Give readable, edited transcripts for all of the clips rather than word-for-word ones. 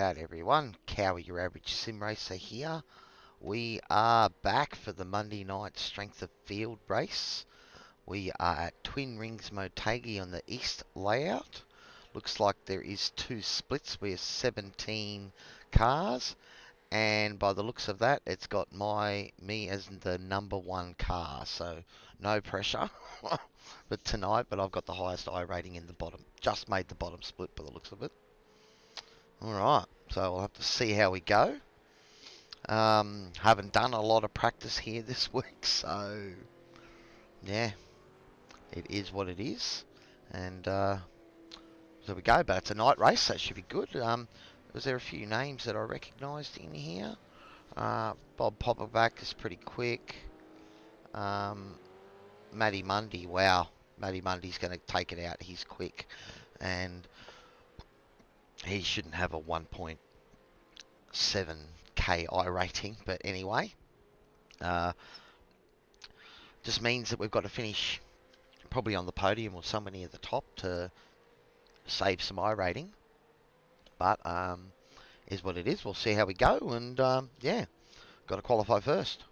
G'day everyone, Cowy, your average sim racer here. We are back for the Monday night strength of field race. We are at Twin Ring Motegi on the east layout. Looks like there is two splits. We have 17 cars, and by the looks of that, it's got me as the number one car. So no pressure, but tonight. But I've got the highest I rating in the bottom. Just made the bottom split by the looks of it. Alright, so we'll have to see how we go. Haven't done a lot of practice here this week, so yeah, it is what it is. And so we go, but it's a night race, that should be good. Was there a few names that I recognised in here? Bob Popperback is pretty quick. Matty Mundy, wow, Matty Mundy's going to take it out. He's quick, and he shouldn't have a 1.7k I rating, but anyway, just means that we've got to finish probably on the podium or somewhere near the top to save some I rating, but is what it is. We'll see how we go, and yeah, got to qualify first.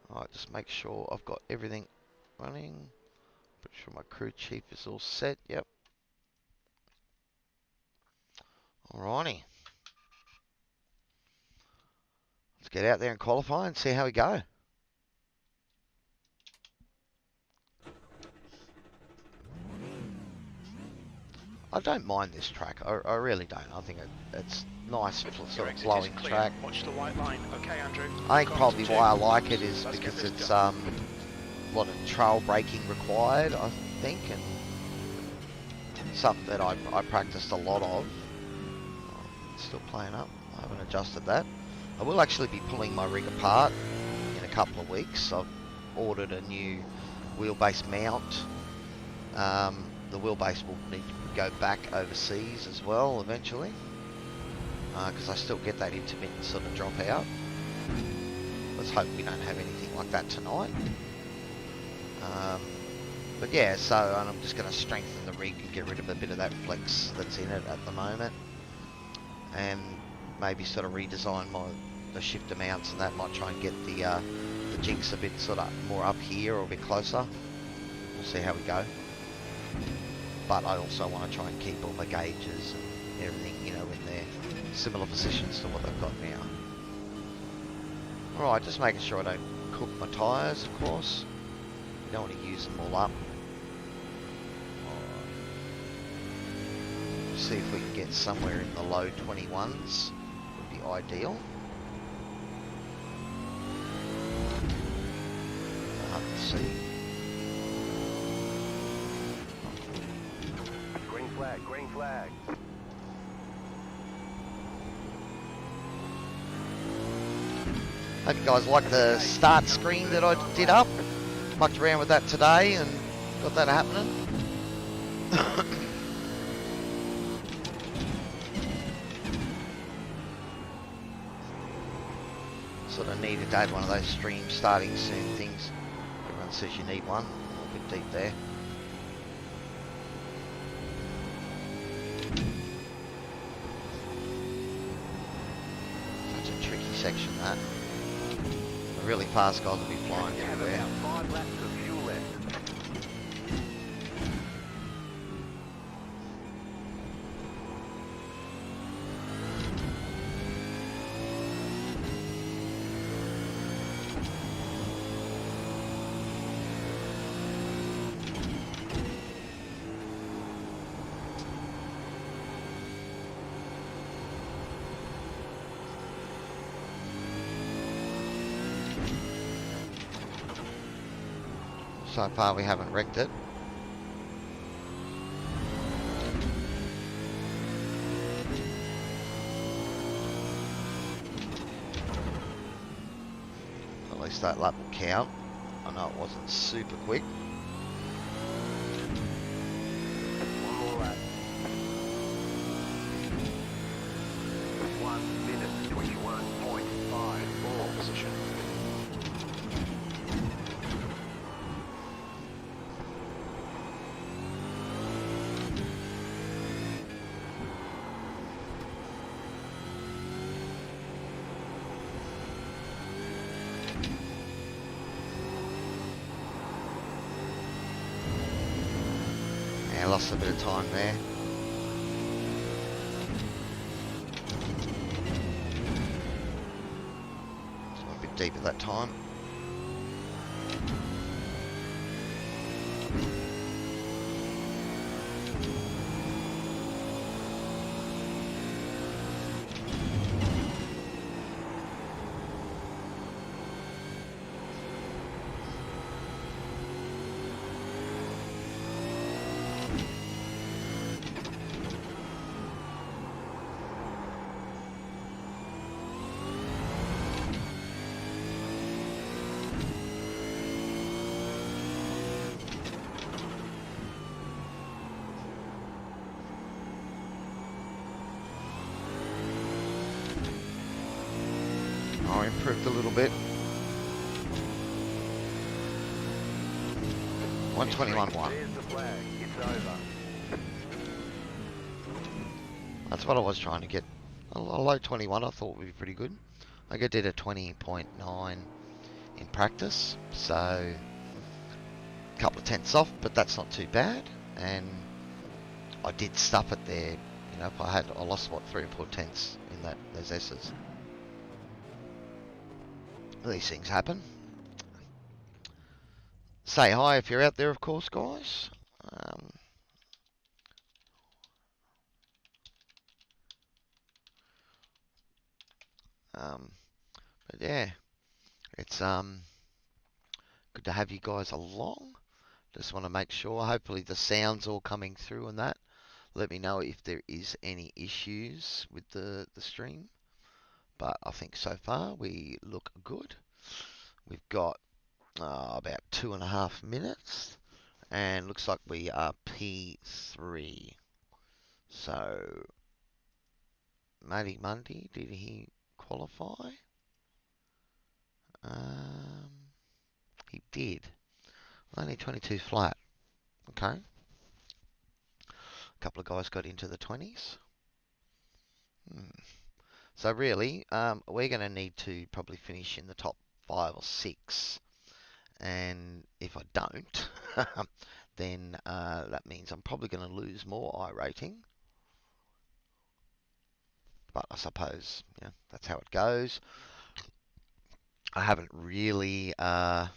Alright, just make sure I've got everything running. Pretty sure my crew chief is all set. Yep. Alrighty. Let's get out there and qualify and see how we go. I don't mind this track. I really don't. I think it's nice, sort of flowing track. Watch the white line. Okay, Andrew. I think probably why I like it is because it's a lot of trail braking required, I think, and something that I practiced a lot of. Still playing up. I haven't adjusted that. I will actually be pulling my rig apart in a couple of weeks. I've ordered a new wheelbase mount. The wheelbase will need to go back overseas as well eventually, because I still get that intermittent sort of drop out. Let's hope we don't have anything like that tonight. But yeah, so I'm just going to strengthen the rig and get rid of a bit of that flex that's in it at the moment, and maybe sort of redesign the shifter mounts, and that might try and get the jinx a bit sort of more up here or a bit closer. We'll see how we go. But I also want to try and keep all the gauges and everything, you know, in their similar positions to what they've got now. Alright, just making sure I don't cook my tyres, of course. You don't want to use them all up. Alright. See if we can get somewhere in the low 21s. Would be ideal. Let's see. Green flag. Hope you guys like the start screen that I did up. Mucked around with that today and got that happening. Sort of needed to add one of those stream starting soon things. Everyone says you need one. A bit deep there. Section that. The really fast guys will be flying everywhere. So far we haven't wrecked it. At least that lap will count. I know it wasn't super quick. One more lap. 1 minute 21.54 position. lost a bit of time there. Just went a bit deep at that time. I improved a little bit. 121.1. There's the flag. It's over. That's what I was trying to get. A low 21 I thought would be pretty good. I did a 20.9 in practice, so a couple of tenths off, but that's not too bad. And I did stuff it there. You know, I lost what 3 or 4 tenths in those S's. These things happen. Say hi if you're out there, of course, guys. But yeah, it's good to have you guys along. Just want to make sure. Hopefully the sound's all coming through and that. Let me know if there is any issues with the stream. But I think so far we look good. We've got about 2.5 minutes, and looks like we are P3. So, Matty Mundy, did he qualify? He did. Only 22 flat. Okay. A couple of guys got into the 20s. So really, we're going to need to probably finish in the top 5 or 6. And if I don't, then that means I'm probably going to lose more iRating. But I suppose, you know, that's how it goes. I haven't really hassled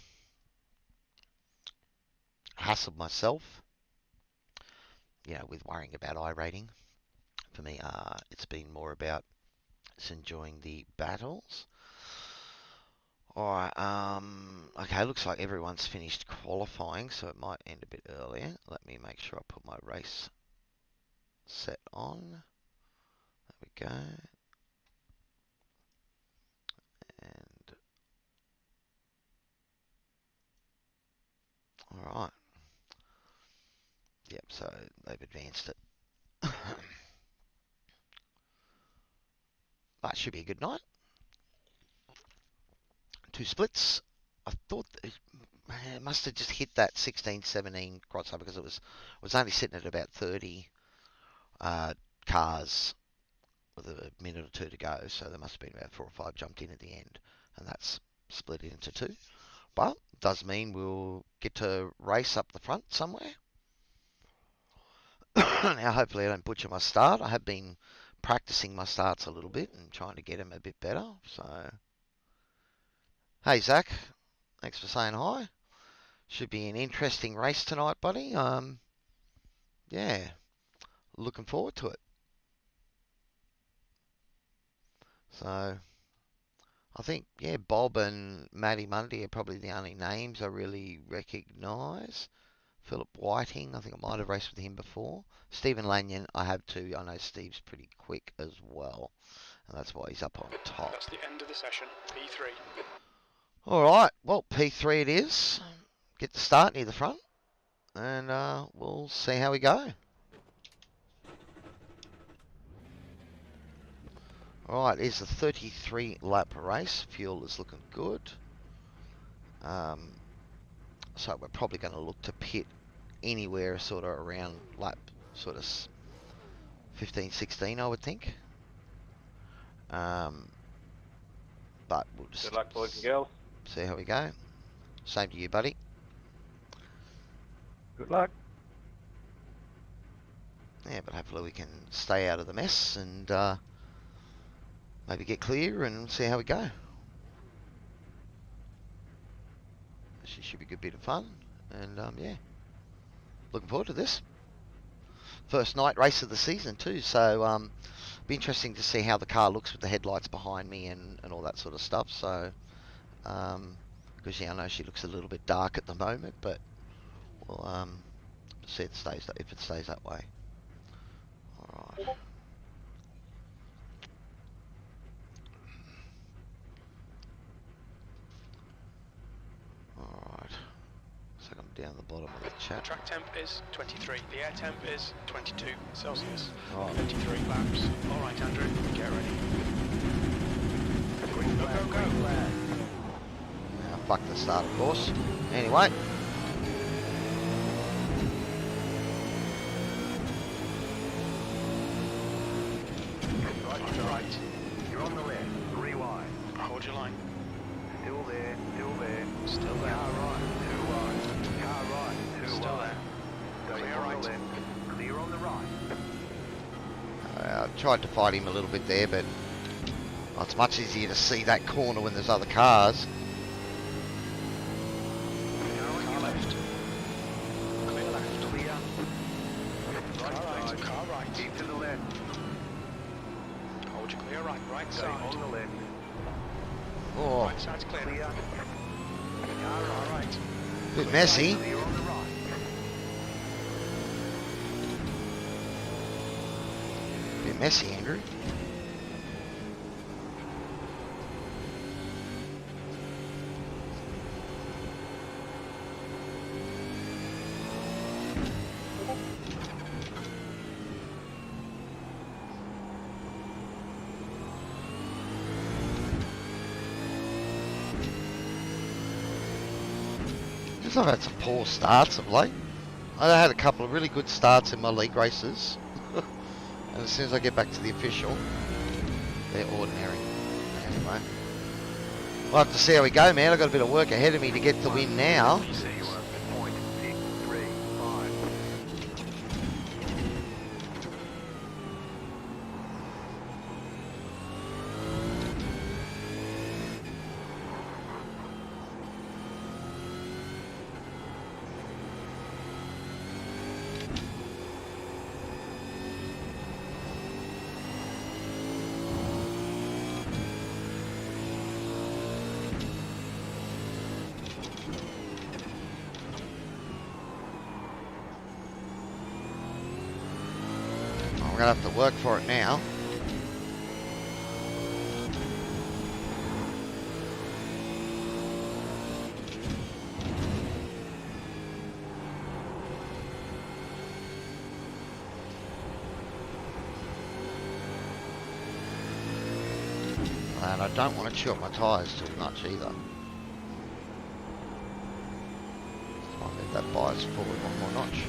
myself, you know, with worrying about iRating. For me, it's been more about just enjoying the battles. Alright, okay, looks like everyone's finished qualifying, so it might end a bit earlier. Let me make sure I put my race set on. There we go. And alright. Yep, so they've advanced it. That should be a good night. 2 splits. I thought it must have just hit that 16-17 crossover because it was only sitting at about 30 cars with a minute or 2 to go, so there must have been about 4 or 5 jumped in at the end, and that's split it into 2. But it does mean we'll get to race up the front somewhere. Now hopefully I don't butcher my start. I have been practicing my starts a little bit and trying to get them a bit better. So, hey Zach, thanks for saying hi. Should be an interesting race tonight, buddy. Yeah, looking forward to it. So, I think, yeah, Bob and Matty Mundy are probably the only names I really recognise. Philip Whiting, I think I might have raced with him before. Stephen Lanyon, I have too. I know Steve's pretty quick as well, and that's why he's up on top. That's the end of the session, P3. Alright, well, P3 it is. Get the start near the front, and we'll see how we go. Alright, it's a 33 lap race. Fuel is looking good. So we're probably going to look to pit anywhere sort of around lap sort of 15, 16, I would think. But we'll just Good luck, boys and girls. see how we go. Same to you, buddy. Good luck. Yeah, but hopefully we can stay out of the mess and maybe get clear and see how we go. This should be a good bit of fun, and yeah, looking forward to this. First night race of the season too, so be interesting to see how the car looks with the headlights behind me and all that sort of stuff. So, because yeah, I know she looks a little bit dark at the moment, but we'll see if it stays that way. All right. Alright, so I'm down the bottom of the The chat. track temp is 23. The air temp is 22 Celsius. Right. 53 laps. All right, Andrew, get ready. Green Go, flag, go, green go. flag. Now, fuck the start, of course. Anyway. Right, On the right. You're on the left. 3 wide. Hold your line. Still there, still there. Still there. Car right, 2 wide. Car right, 2 Still wide. there. Stay Clear on right. the left. Clear on the right. I tried to fight him a little bit there, but it's much easier to see that corner when there's other cars. Car left. Clear left. Clear. Car Right right. side. Car right. Keep to the left. Hold your clear right. Right Stay side. on the left. Oh, Right side's clear. Clear. Car right. bit messy. Clear on the right. Bit messy, Andrew. I've had some poor starts of late. I had a couple of really good starts in my league races. And as soon as I get back to the official, they're ordinary. Anyway. We'll have to see how we go, man. I've got a bit of work ahead of me to get the win now. You say you are at point 635. I'm going to have to work for it now. And I don't want to chew up my tyres too much either. I'll move that bias forward one more notch.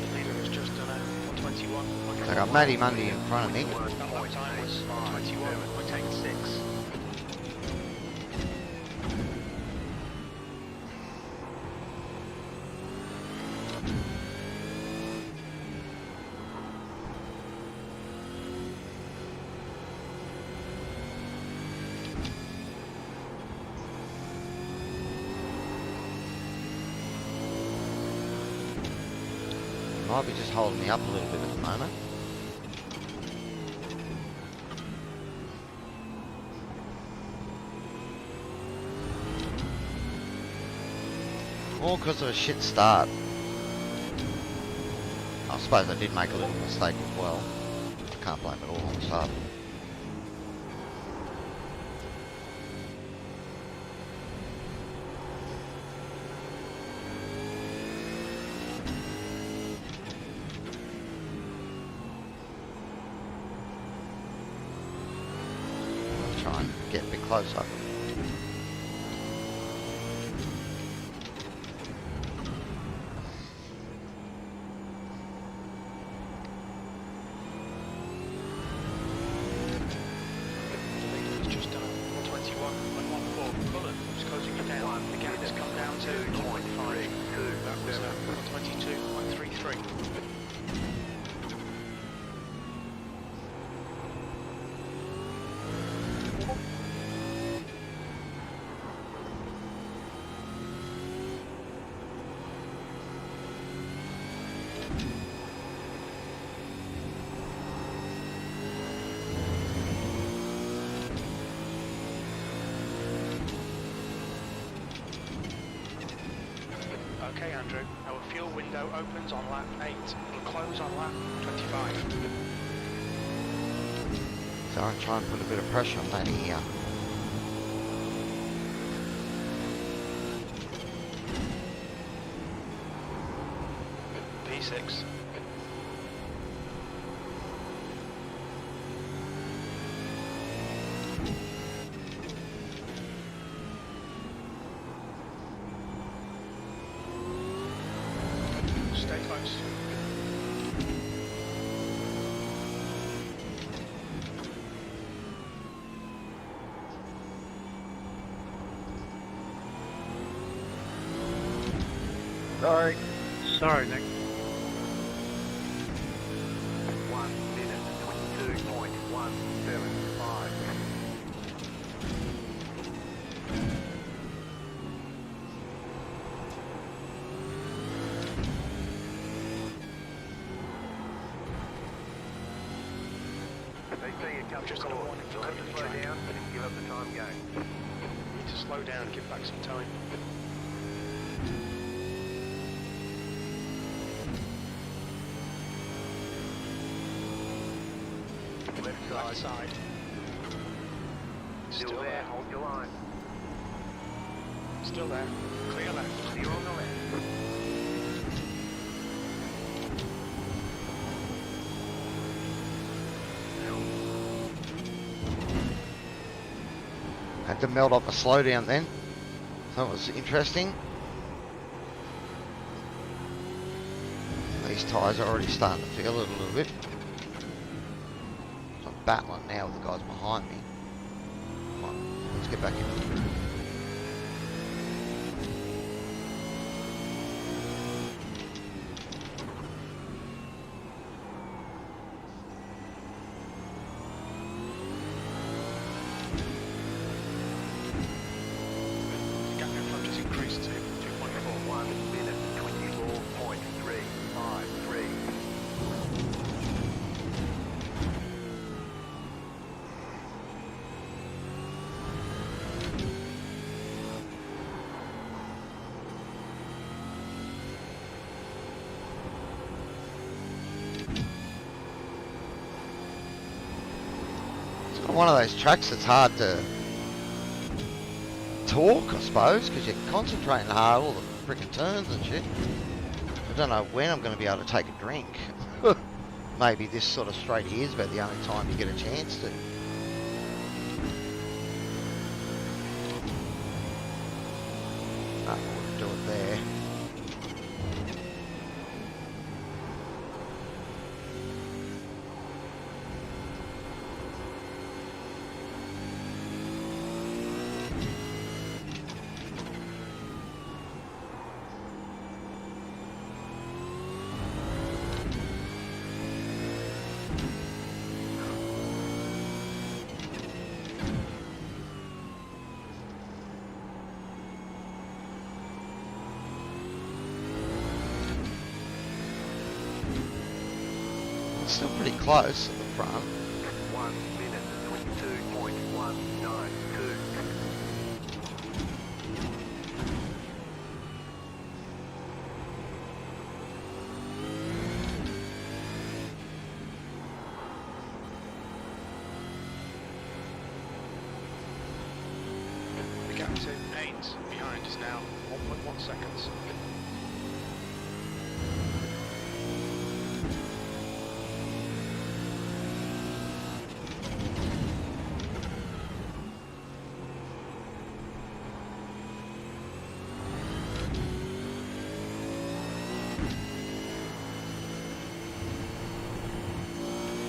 The leader has just done a 21. I got Matty Mundy in front of me. That lap time was 21.86. Might be just holding me up a little bit at the moment. All because of a shit start. I suppose I did make a little mistake as well. I can't blame it all on the start. I'll try and get a bit closer. Okay, Andrew. Our fuel window opens on lap 8. It'll close on lap 25. So I'll try and put a bit of pressure on that here. P6. Stay close. Sorry. Sorry, Nick. 1 minute 22.175. They see you come Just to on a court. warning for You'll have to cutting the slow track. down and give up the time game. Need to slow down and give back some time. Left Left side. side. Still Still there. there. Hold your line. Still there. Clear left. Clear on the left. Had to melt off a slowdown then. That was interesting. These tyres are already starting to feel it a little bit. So I'm battling now with the guys behind me. Come on, let's get back in. The gap in front has increased to 2.4. 1 minute 24.353. It's got one of those tracks that's hard to talk, I suppose, because you're concentrating hard, all the freaking turns and shit. I don't know when I'm going to be able to take a drink. Maybe this sort of straight here is about the only time you get a chance to. No, I wouldn't do it there. It's still pretty close at the front. 1 minute 22.192. The gap to 8 behind is now 1.1 seconds.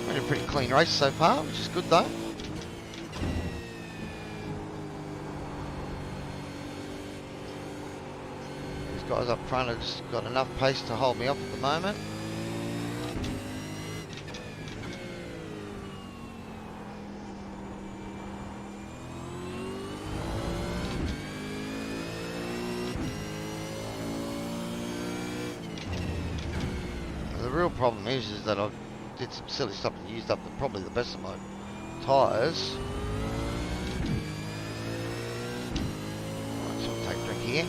Been a pretty clean race so far, which is good though. These guys up front have just got enough pace to hold me off at the moment. The real problem is that I did some silly stuff and used up probably the best of my tyres. Right, so I'll take a drink here.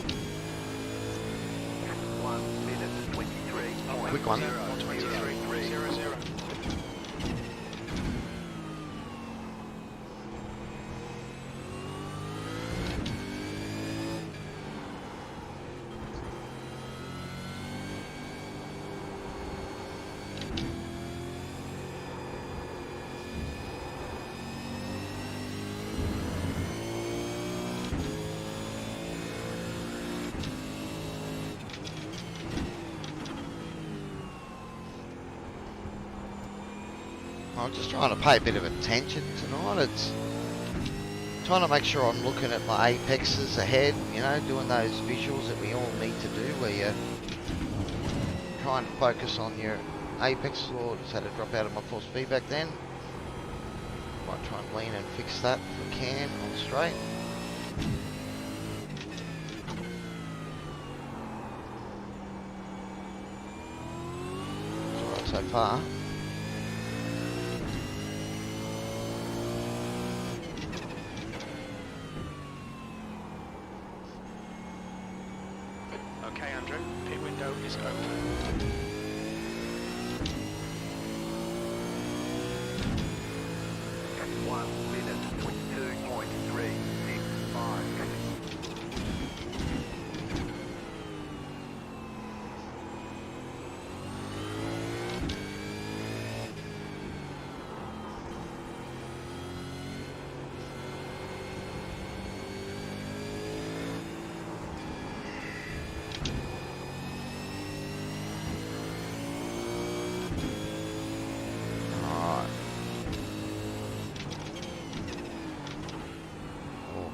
quick one. 123.00. I'm just trying to pay a bit of attention tonight. It's trying to make sure I'm looking at my apexes ahead, you know, doing those visuals that we all need to do where you're trying to focus on your apex. Or just had to drop out of my full speed back then. Might try and lean and fix that if we can on straight. It's alright so far. Okay, Andrew, pit window is open. 1 minute, 22.365.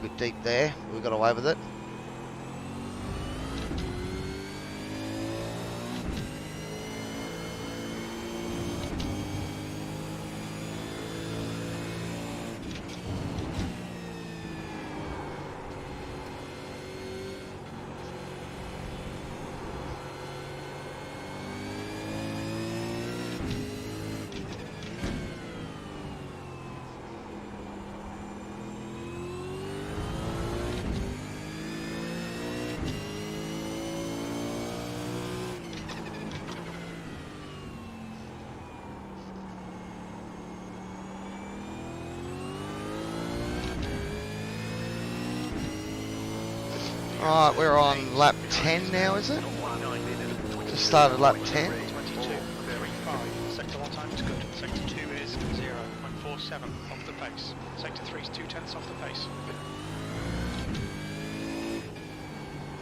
Good deep there. We got away with it. Alright, we're on lap 10 now, is it? Just started lap 10. 22.35. Sector 1 time is good. Sector 2 is 0.47 off the pace. Sector 3 is 0.2 off the pace.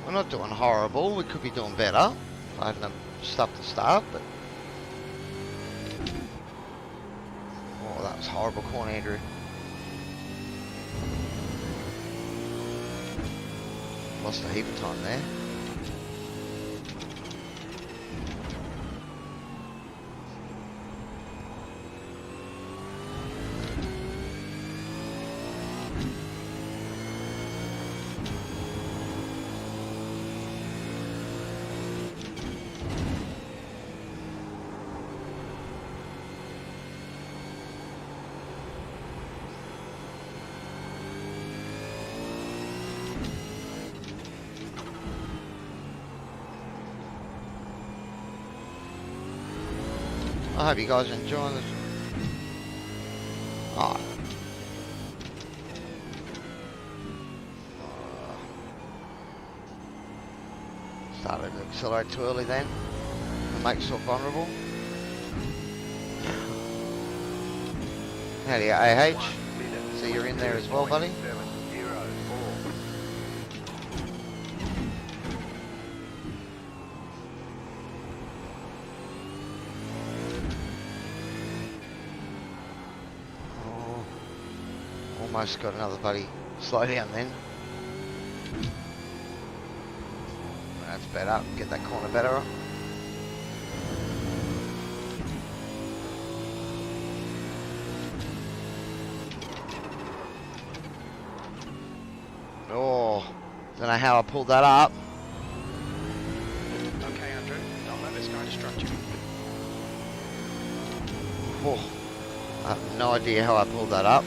We're not doing horrible. We could be doing better. I hadn't stuff to start, but... Oh, that was horrible corner, Andrew. Lost a heap of time there. I hope you guys are enjoying this. Oh. Started to accelerate too early then and make yourself vulnerable. Howdy, AH. So you're in there as well, buddy? Almost got another buddy. Slow down then. That's better. Get that corner better. Oh, don't know how I pulled that up. Okay, Andrew, don't let this guy distract you. Oh, I have no idea how I pulled that up.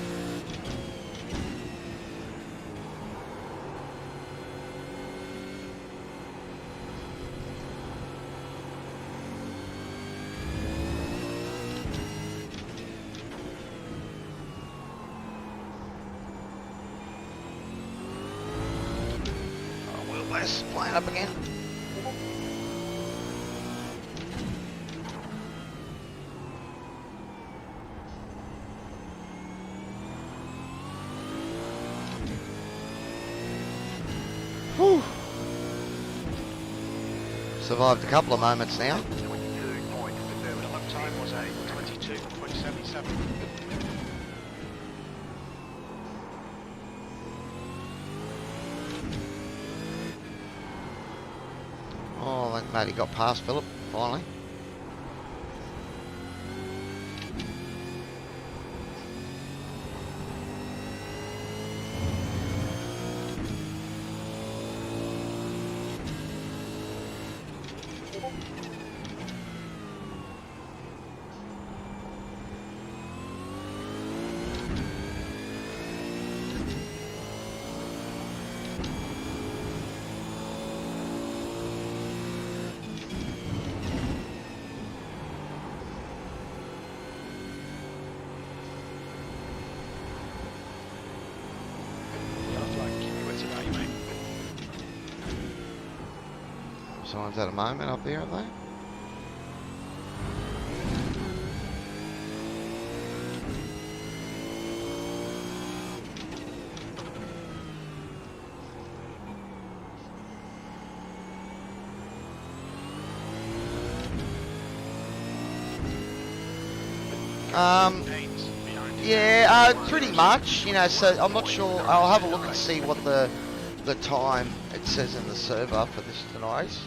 it's flying up again. Whew. Survived a couple of moments now. 22.7. The lap time was a 22.77. Oh, I think Matty got past Philip finally. Yellow flag, keep your wits about you, mate. Someone's had a moment up there, have they? Haynes behind you. Yeah, pretty much. You know, so I'm not sure. I'll have a look and see what the time it says in the server for this tonight.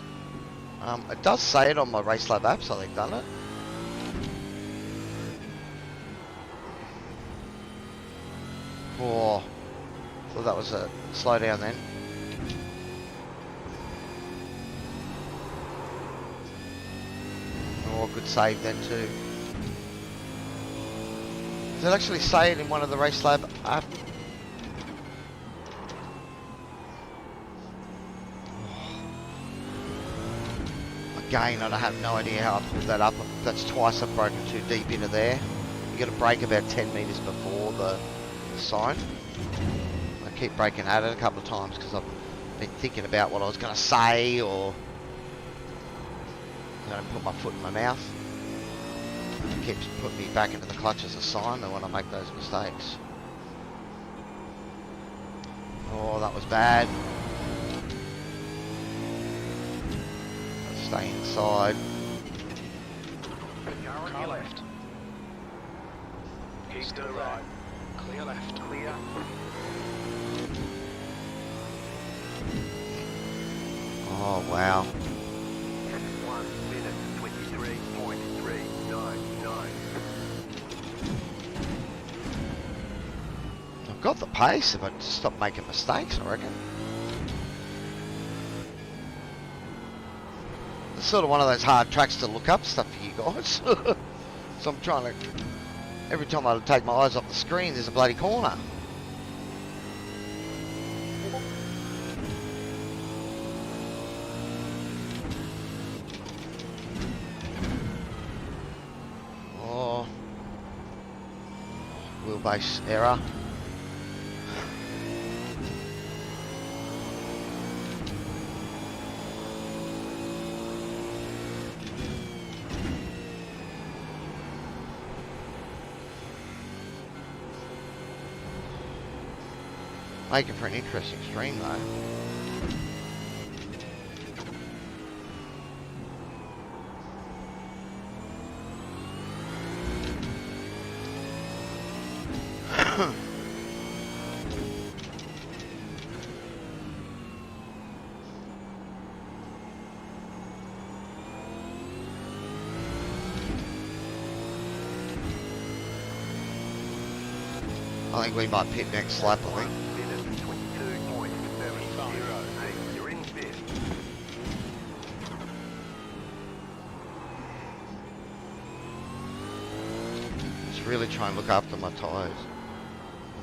It does say it on my Race Lab app, so they've done it. Oh, thought that was a slowdown then. Oh, good save then too. Does it actually say it in one of the Race Lab app? Again, I have no idea how I pulled that up. That's twice I've broken too deep into there. You got to brake about 10 metres before the sign. I keep braking at it a couple of times because I've been thinking about what I was going to say, or I don't put my foot in my mouth. It keeps putting me back into the clutch as a sign when I make those mistakes. Oh, that was bad. Stay inside. Car left. Keep Still to the there. right. Clear left. Clear. Oh, wow. 1 minute 23.399. I've got the pace if I just stop making mistakes, I reckon. It's sort of one of those hard tracks to look up stuff for you guys. So I'm trying to... Every time I take my eyes off the screen, there's a bloody corner. Oh. Wheelbase error. Making for an interesting stream though. I think we might pit next lap, I think. Minute 22.708. You're in fifth. Just really try and look after my tyres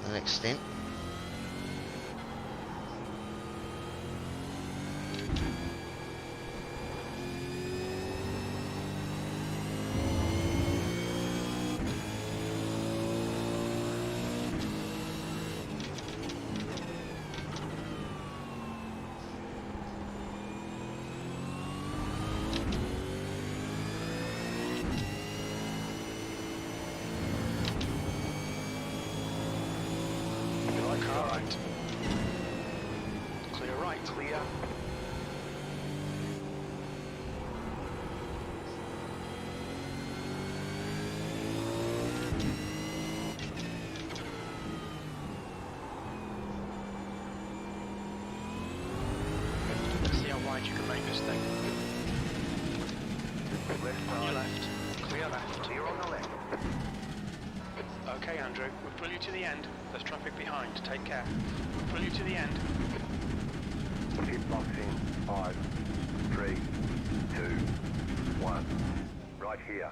to an extent. On your left. Clear left. Clear on the left. Okay, Andrew, we'll pull you to the end. There's traffic behind. Take care. We'll pull you to the end. Pit box in 5, 3, 2, 1. Right here.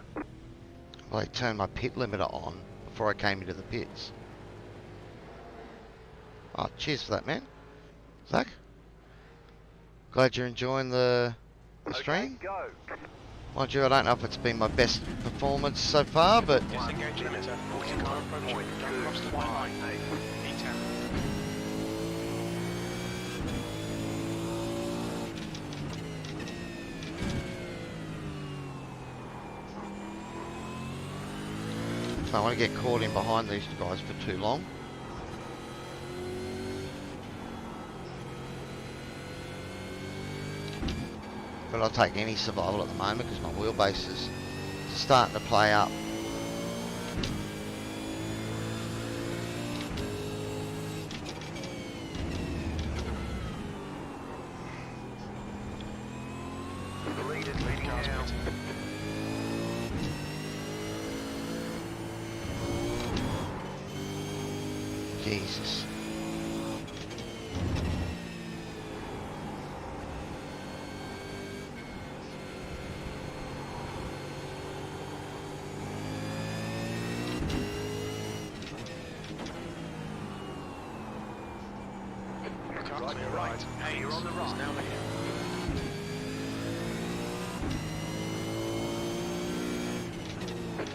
Well, I turned my pit limiter on before I came into the pits. Oh, cheers for that, man. Zach? Glad you're enjoying the stream. Okay, go. Mind you, I don't know if it's been my best performance so far, but Disengage limiter. Walking car approach. Don't cross the white line. E10. I don't want to get caught in behind these guys for too long. But I'll take any survival at the moment because my wheelbase is starting to play up. The lead is leading now. Jesus. Car to your right. Clear on the Is right. now here.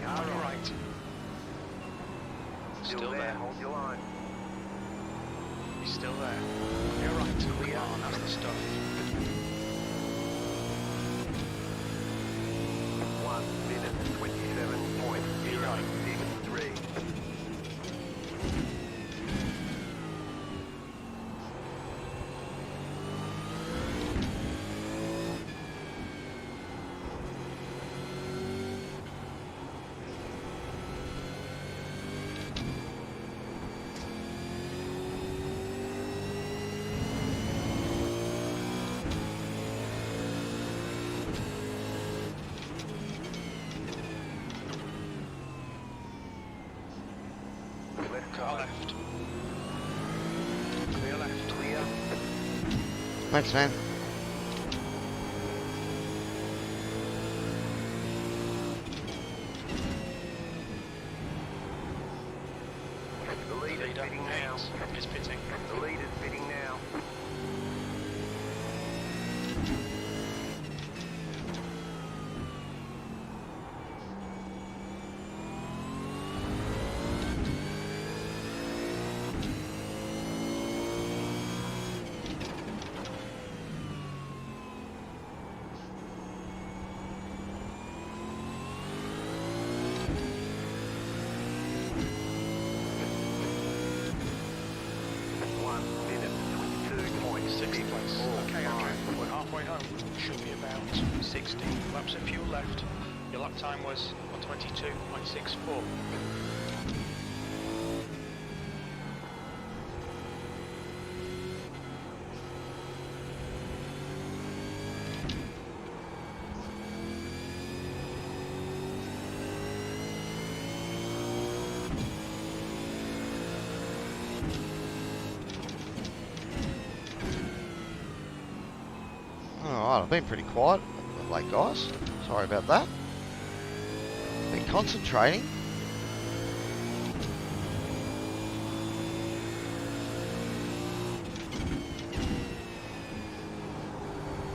Car On your right. right. Still there. Hold your line. He's still there. On your right. Come on, that's the stuff. 1 minute 27.063. Car left. Clear left. Clear. Thanks, man. The lead is Leader, pitting now. 8 is pitting. The lead is pitting now. Sixth place. Okay, Andrew, we're halfway home. Should be about 60 laps of fuel left. Your lap time was 1:22.64. Alright, I've been pretty quiet of late, guys. Sorry about that. Been concentrating.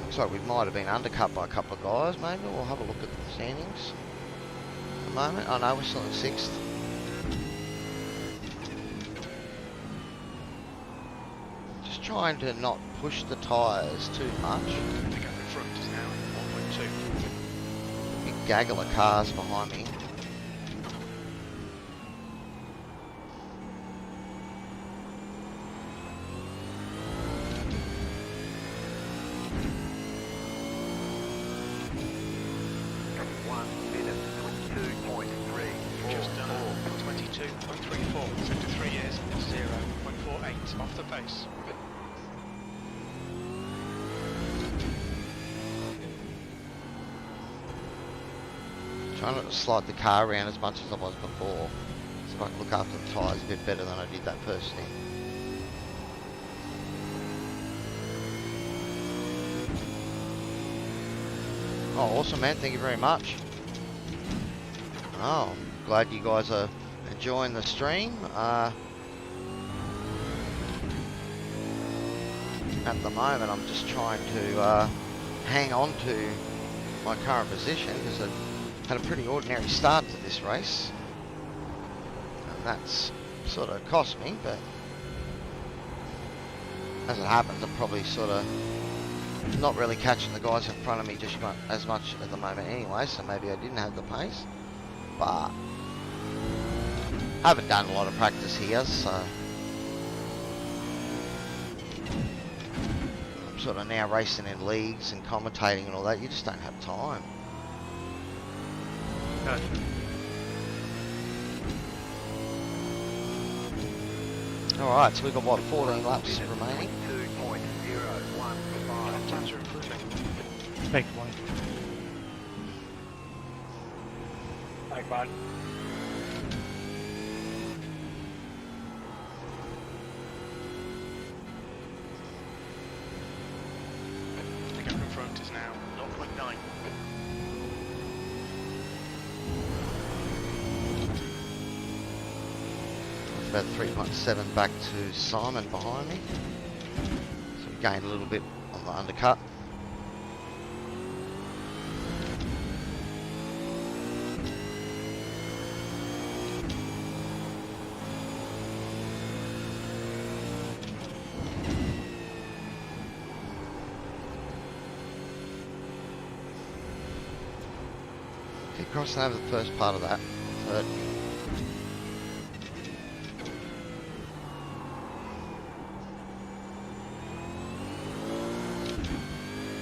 Looks like we might have been undercut by a couple of guys, maybe. We'll have a look at the standings at the moment. Oh no, we're still in 6th. Just trying to not push the tyres too much. The gap in front is now 1.2. Big gaggle of cars behind me. Just done 22.34. Sector 3 is 0.48 off the pace. Trying not to slide the car around as much as I was before. So I can look after the tyres a bit better than I did that first thing. Oh, awesome, man. Thank you very much. Oh, I'm glad you guys are enjoying the stream. At the moment, I'm just trying to hang on to my current position because I had a pretty ordinary start to this race. And that's sort of cost me, but as it happens, I'm probably sort of not really catching the guys in front of me just as much at the moment anyway, so maybe I didn't have the pace. But I haven't done a lot of practice here, so I'm sort of now racing in leagues and commentating and all that. You just don't have time. Gotcha. Alright, so we've got what, 14 laps remaining? 2.015. Times are improving. Thanks, Mike. Thanks, bud. The gap in front is now 0.9. About 3.7 back to Simon behind me. So we gained a little bit on the undercut. Keep crossing over the first part of that. Third.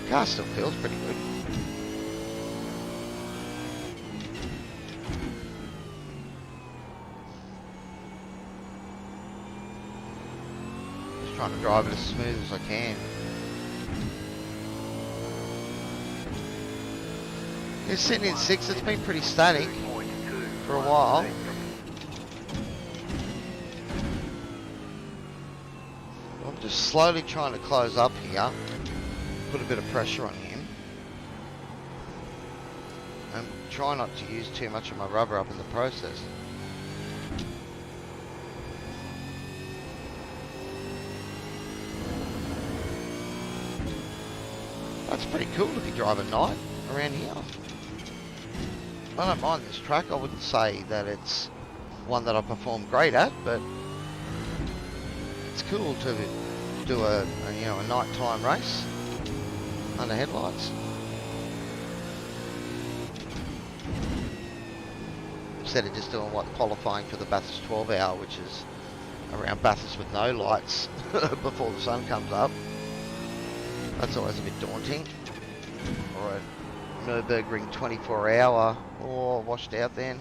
Car still feels pretty good. Just trying to drive it as smooth as I can. It's sitting in 6th, it's been pretty static for a while. I'm just slowly trying to close up here. Put a bit of pressure on him and try not to use too much of my rubber up in the process. That's pretty cool to be driving night around here. I don't mind this track. I wouldn't say that it's one that I perform great at, but it's cool to do a nighttime race under headlights. Instead of just doing what qualifying for the Bathurst 12 hour, which is around Bathurst with no lights before the sun comes up. That's always a bit daunting. Or a Nürburgring 24 hour, or washed out then.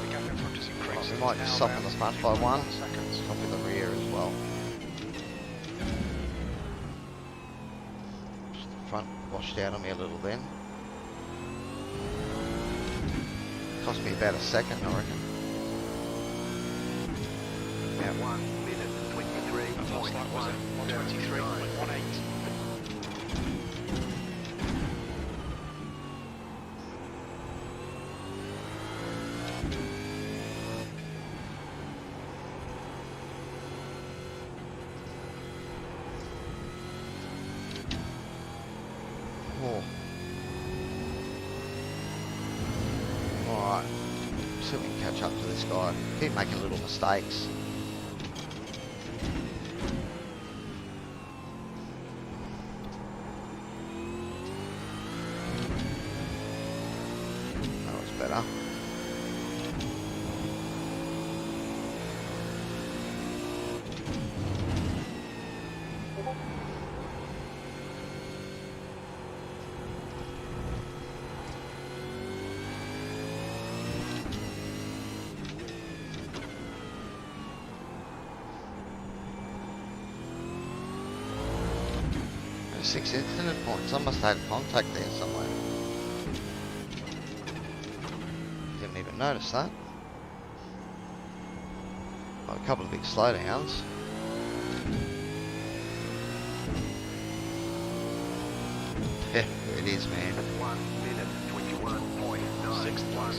The gap in front is increasing. We might just soften the front by 1, soften the rear as well. Front washed out on me a little then. Cost me about a second, I reckon. At 1 minute 23.1. That last lap was at 123.18. Oh. Alright. See if we can catch up to this guy. Keep making little mistakes. That was better. There's 6 incident points. I must have had contact there somewhere. didn't even notice that. Got a couple of big slowdowns. Yeah, it is, man. 1 minute 21.9. 6 plus.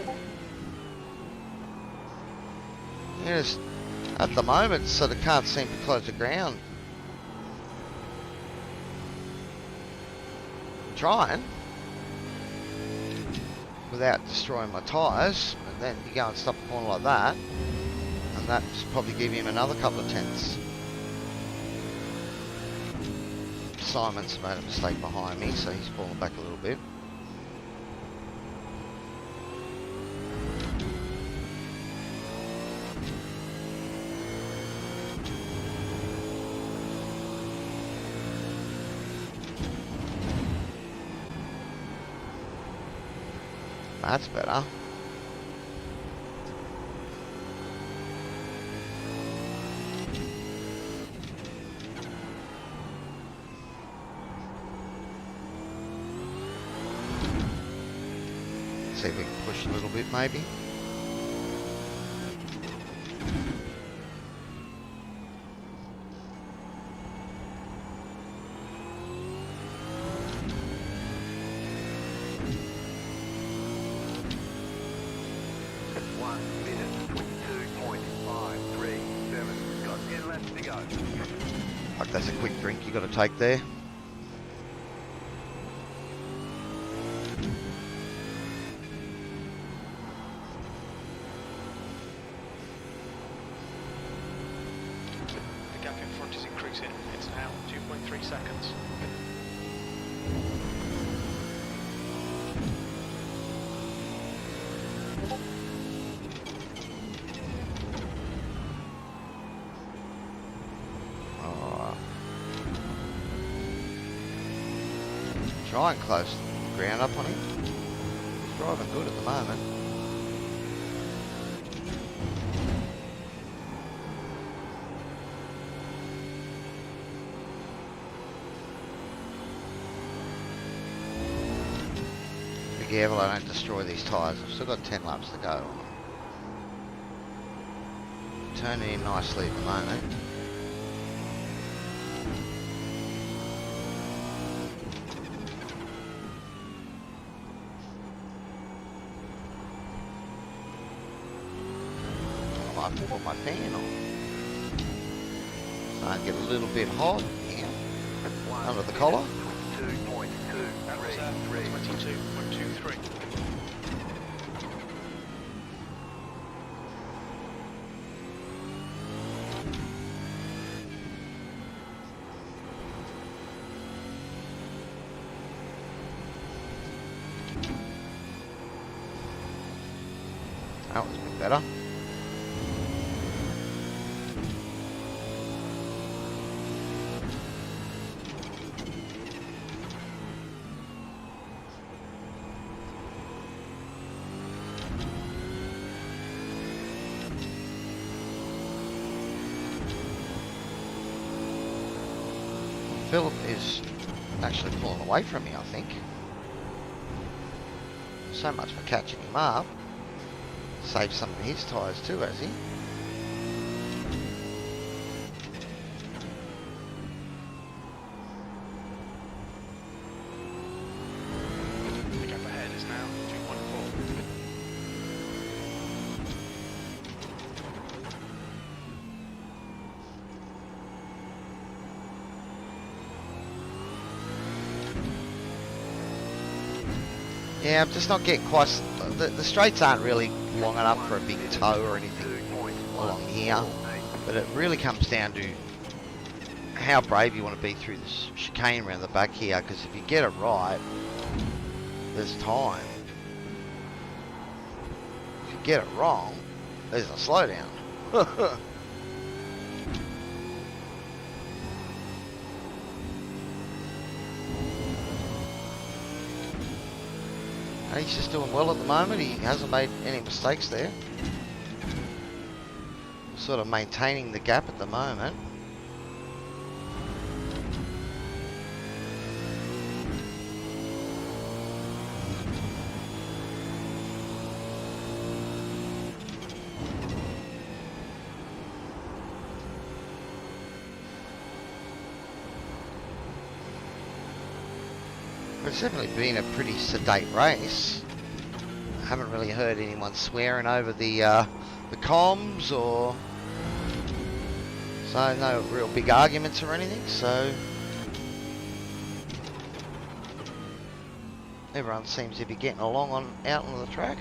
2. Yes, at the moment, sort of can't seem to close the ground. Trying without destroying my tyres, and then you go and stop a corner like that, and that's probably give him another couple of tenths. Simon's made a mistake behind me, so he's falling back a little bit. That's better. See if we can push a little bit, maybe. Like that's a quick drink you got to take there. The gap in front is increasing. It's now 2.3 seconds. Try and close the ground up on him. He's driving good at the moment. Be careful I don't destroy these tyres. I've still got 10 laps to go on them. Turning in nicely at the moment. I have to put my fan on. So I get a little bit hot here under the collar. 2.2. That was 22.23. That was a bit better. Philip is actually pulling away from me, I think. So much for catching him up. Saved some of his tyres too, has he? The gap ahead is now 2.4. Yeah, I'm just not getting quite... The straights aren't really long enough for a big toe or anything along here. But it really comes down to how brave you want to be through this chicane around the back here. Because if you get it right, there's time. If you get it wrong, there's a slowdown. He's just doing well at the moment. He hasn't made any mistakes there. Sort of maintaining the gap at the moment. It's definitely been a pretty sedate race. I haven't really heard anyone swearing over the comms, or so no real big arguments or anything. So everyone seems to be getting along out on the track.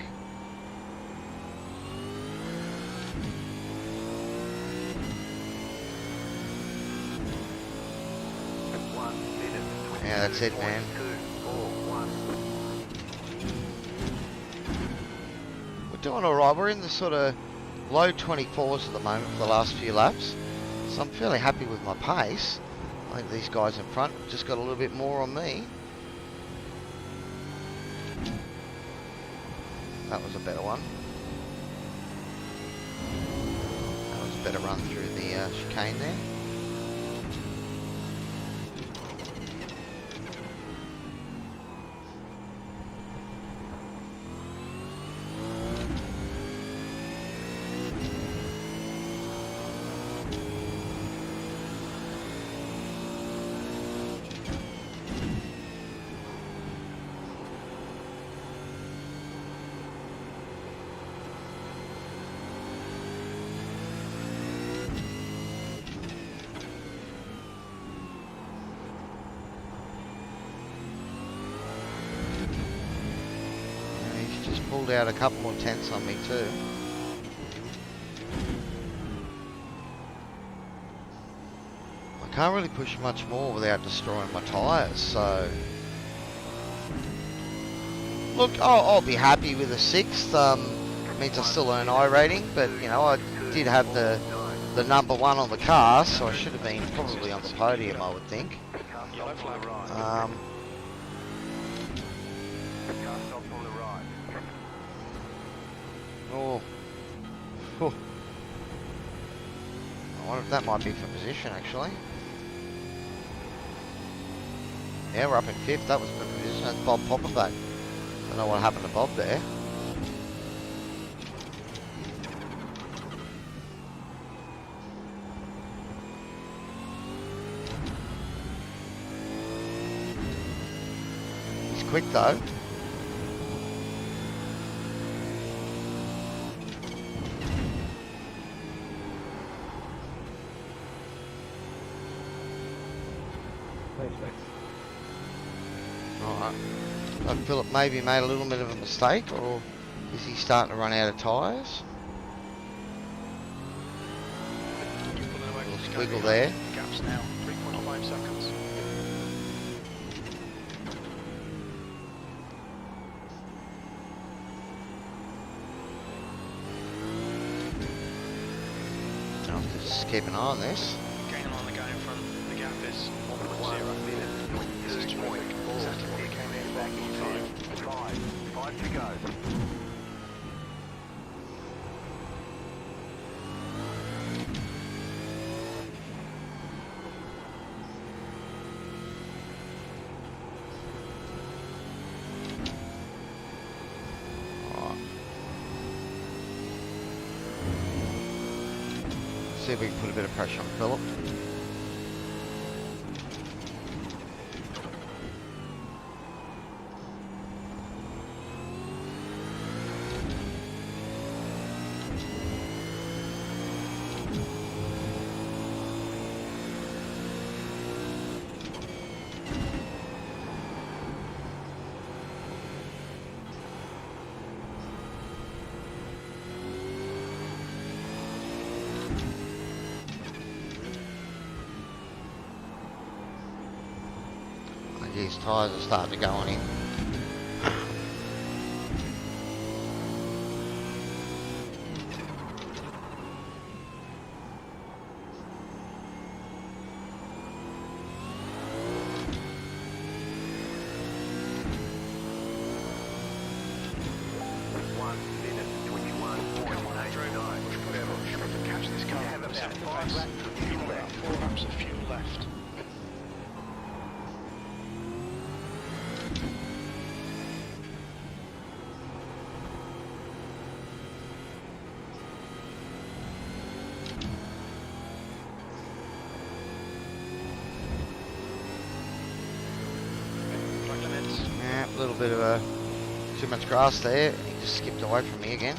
Yeah, that's it, man. We're doing alright. We're in the sort of low 24s at the moment for the last few laps. So I'm fairly happy with my pace. I think these guys in front just got a little bit more on me. That was a better one. That was a better run through the chicane there. Pulled out a couple more tenths on me too. I can't really push much more without destroying my tyres, so look, I'll be happy with a 6th. Means I still earn I rating, but you know, I did have the number 1 on the car, so I should have been probably on the podium, I would think. Yellow flag. Oh. Oh. I wonder if that might be for position, actually. Yeah, we're up in 5th. That was for position. That's Bob Poppenbach. Don't know what happened to Bob there. He's quick though. Alright. So Philip maybe made a little bit of a mistake, or is he starting to run out of tyres? Little wiggle there. Gaps now, 3.5 seconds. I'll just keep an eye on this. Gaining on the guy in front. The gap is 1.0. This is terrific. Exactly what we came in back in 5 to go. See if we can put a bit of pressure on Philip. His tyres are starting to go on him. Catch this car. About 4 laps of fuel left. Yeah, a little bit of too much grass there. He just skipped away from me again.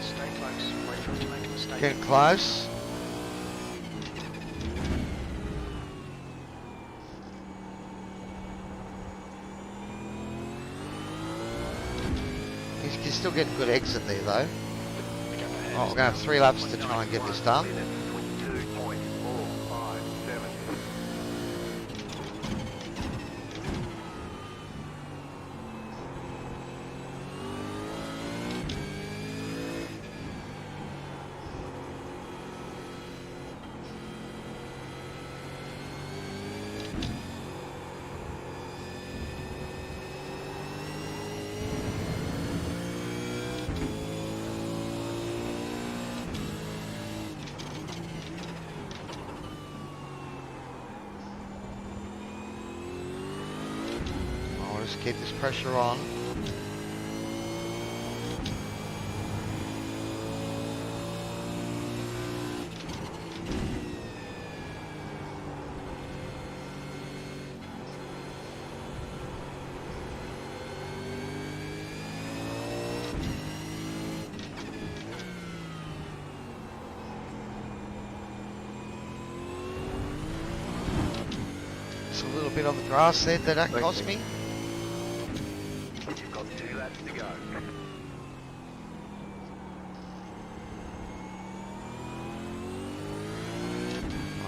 Stay close. Wait for him to make a mistake. Getting close. He's still getting good exit there though. Oh, we're going to have 3 laps to try and get this done. 22.457. I'll just keep this pressure on. It's a little bit on the grass there that cost me. You've got 2 laps to go.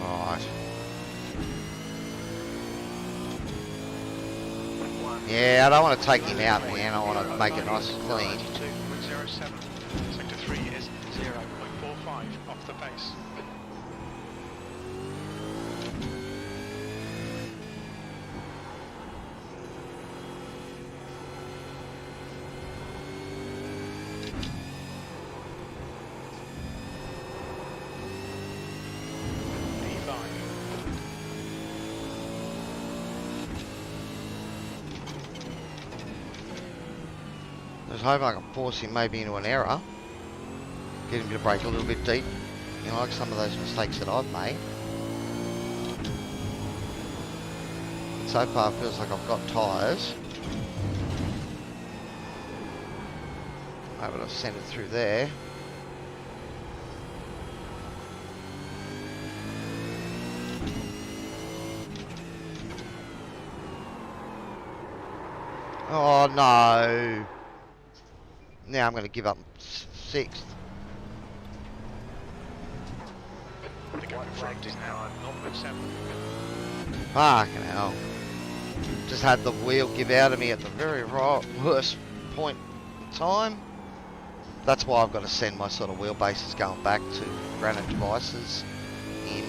Alright. Yeah, I don't want to take him out, man. I want to make it nice and clean. 32.07. Sector 3 is 0.45 off the pace. I was hoping I can force him maybe into an error. Get him to brake a little bit deep. You know, like some of those mistakes that I've made. So far it feels like I've got tyres. Able to send it through there. Oh no! Now I'm going to give up 6th. The gap in front is now 0.7. Fucking hell. Just had the wheel give out of me at the very worst point in time. That's why I've got to send my sort of wheelbases going back to Granite Devices in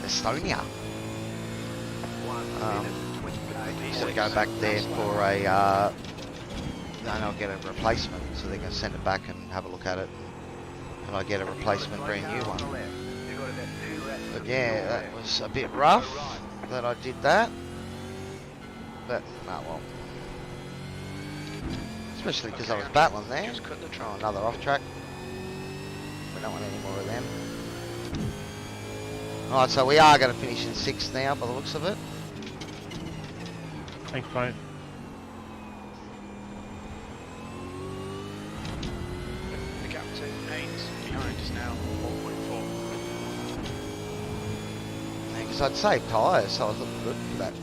Estonia. So to go back there for a then I'll get a replacement, so they're going to send it back and have a look at it, and I get a replacement brand new one. But yeah, that was a bit rough that I did that, but oh well. Especially because I was battling there. Oh, another off track. We don't want any more of them. Alright, so we are going to finish in 6th now by the looks of it. Thanks, mate. The gap to 8 behind is now 1.4. Because I'd saved tyres, so I was looking good for that.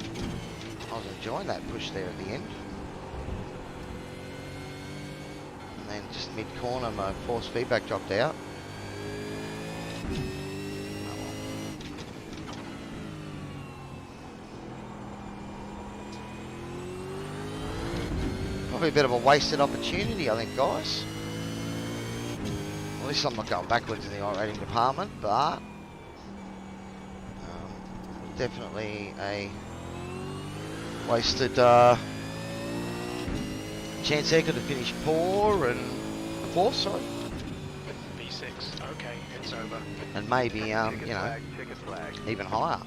I was enjoying that push there at the end. And then just mid-corner, my force feedback dropped out. Oh well. Probably a bit of a wasted opportunity, I think, guys. At least I'm not going backwards in the iRacing department, but definitely a wasted chance there. Could have finished poor and fourth, sorry. V6. Okay, it's over. And maybe, you know, Ticket flag. even higher.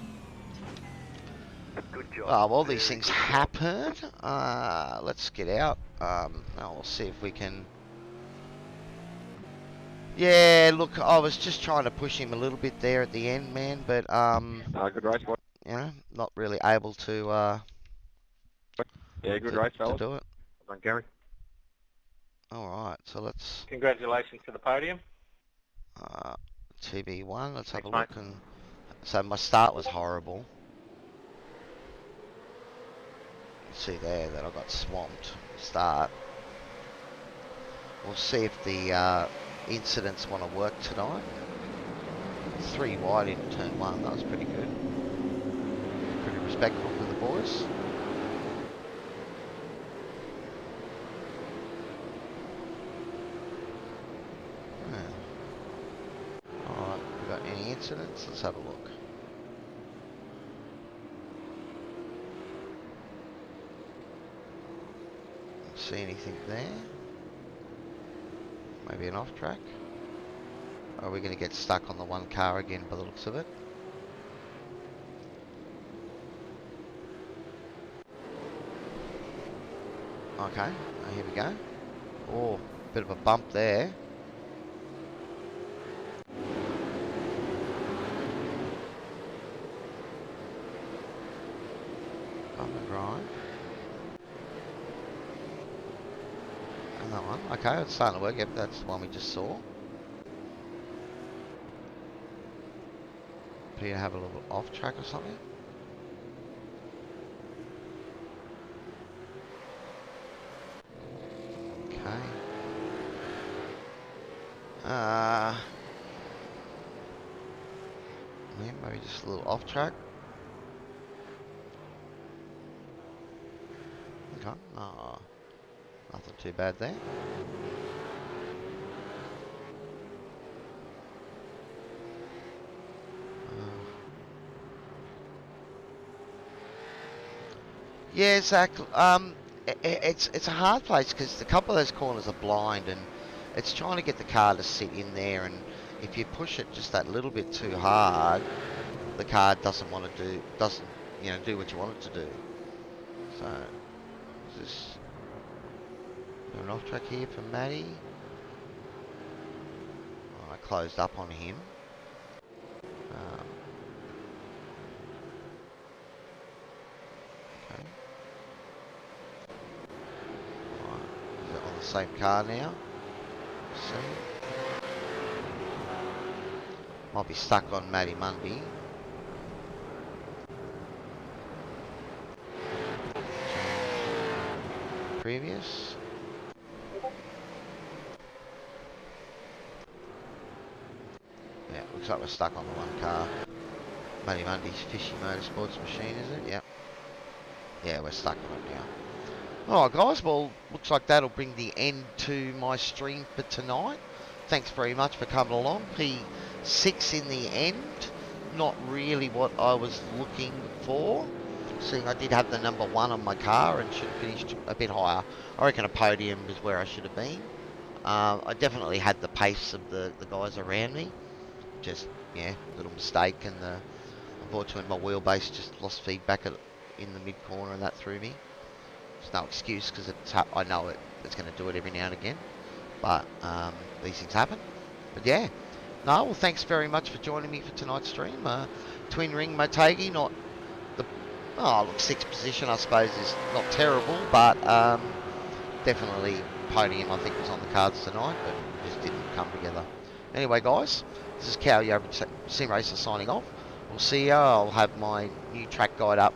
Good job. Oh, well, these Very things good job. happen. Let's get out. We'll see if we can... Yeah, look, I was just trying to push him a little bit there at the end, man, but, Good race, boy. you know, not really able to, Yeah, good to, race, to fellas. do it. Well done, Gary. Alright, so let's, Congratulations to the podium. TB1, let's have a Thanks, look. And so my start was horrible. See there that I got swamped. Start. We'll see if the incidents want to work tonight. 3 wide in turn 1, that was pretty good. Pretty respectful for the boys. Alright, we got any incidents? Let's have a look. See anything there? Maybe an off track? Or are we going to get stuck on the one car again by the looks of it? Okay, here we go. Oh, bit of a bump there. Bump and grind. And that one. Okay, it's starting to work. Yep, that's the one we just saw. Appear to have a little off track or something. Okay. Yeah, maybe just a little off track. Okay. Oh, nothing too bad there. Yeah, Zach. It's a hard place because a couple of those corners are blind, and it's trying to get the car to sit in there. And if you push it just that little bit too hard, the car doesn't want to do do what you want it to do. So, is this an off track here for Matty? Oh, I closed up on him. Okay. On the same car now. See. Might be stuck on Matty Mundy. Previous. Yeah, looks like we're stuck on the one car. Matty Mundy's Fishy Motorsports machine, is it? Yep. Yeah, we're stuck on it now. Alright guys, well, looks like that'll bring the end to my stream for tonight. Thanks very much for coming along. P6 in the end. Not really what I was looking for. Seeing I did have the number 1 on my car and should have finished a bit higher. I reckon a podium is where I should have been. I definitely had the pace of the guys around me. Just, yeah, little mistake, and unfortunately my wheelbase just lost feedback in the mid-corner, and that threw me. It's no excuse because I know it's going to do it every now and again, but these things happen. But yeah, no, well, thanks very much for joining me for tonight's stream. Twin Ring Motegi, not the 6th position, I suppose, is not terrible, but definitely podium I think was on the cards tonight, but just didn't come together. Anyway, guys, this is Cowy over Sim Racer signing off. We'll see you. I'll have my new track guide up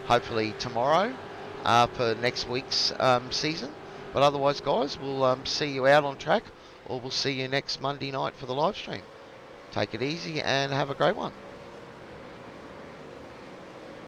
hopefully tomorrow for next week's season. But otherwise, guys, we'll see you out on track, or we'll see you next Monday night for the live stream. Take it easy and have a great one.